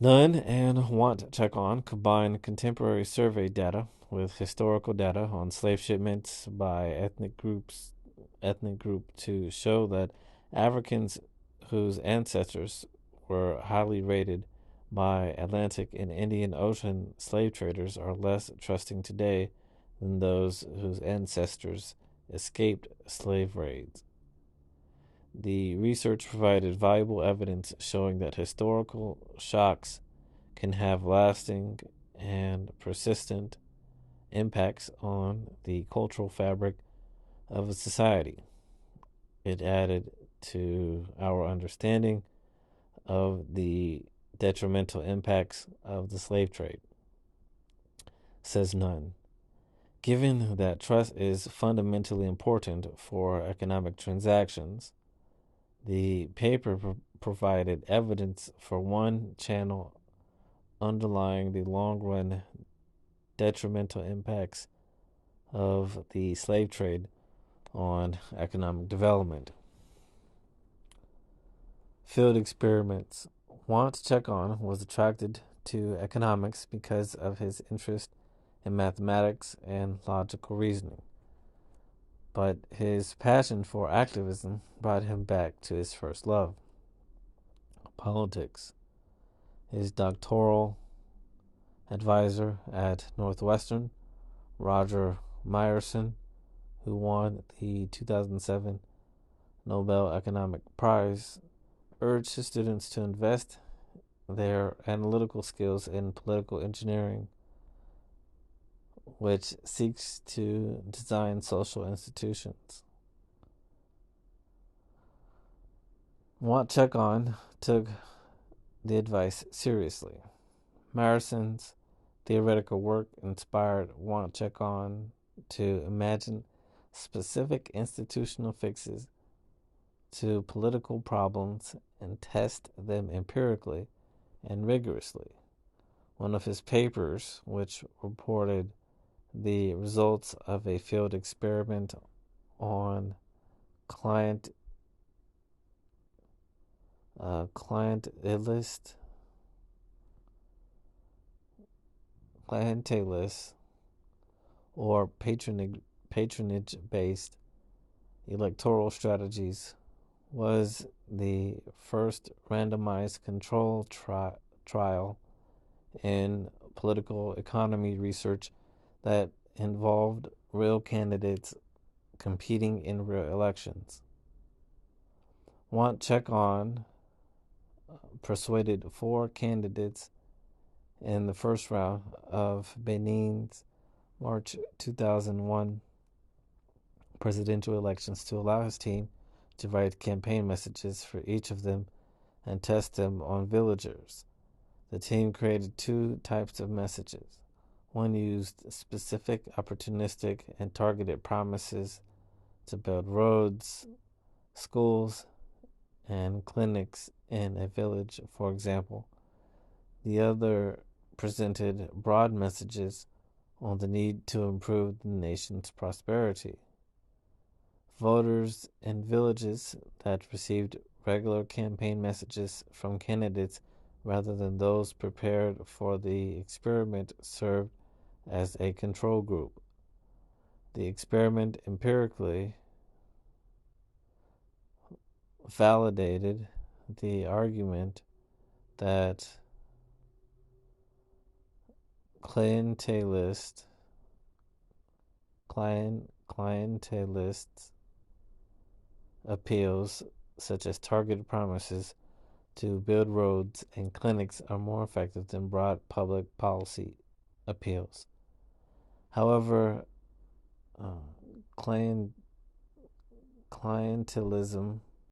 Nunn and Want Check On combine contemporary survey data with historical data on slave shipments by ethnic group to show that Africans whose ancestors were highly rated by Atlantic and Indian Ocean slave traders are less trusting today than those whose ancestors escaped slave raids. The research provided valuable evidence showing that historical shocks can have lasting and persistent impacts on the cultural fabric of a society. It added to our understanding of the detrimental impacts of the slave trade. Says Nunn. Given that trust is fundamentally important for economic transactions, the paper provided evidence for one channel underlying the long run detrimental impacts of the slave trade on economic development. Field experiments. Want Check On was attracted to economics because of his interest in mathematics and logical reasoning. But his passion for activism brought him back to his first love, politics. His doctoral advisor at Northwestern, Roger Myerson, who won the 2007 Nobel Economic Prize, urged his students to invest their analytical skills in political engineering, which seeks to design social institutions. Want Check On took the advice seriously. Myerson's theoretical work inspired Want Check On to imagine specific institutional fixes to political problems and test them empirically and rigorously. One of his papers, which reported the results of a field experiment on clientelist or patronage based electoral strategies, was the first randomized control trial in political economy research that involved real candidates competing in real elections. Want Check On persuaded 4 candidates in the first round of Benin's March 2001 presidential elections to allow his team to write campaign messages for each of them and test them on villagers. The team created 2 types of messages. One used specific, opportunistic, and targeted promises to build roads, schools, and clinics in a village, for example. The other presented broad messages on the need to improve the nation's prosperity. Voters in villages that received regular campaign messages from candidates rather than those prepared for the experiment served as a control group. The experiment empirically validated the argument that clientelist appeals, such as targeted promises to build roads and clinics, are more effective than broad public policy appeals. However, clientelism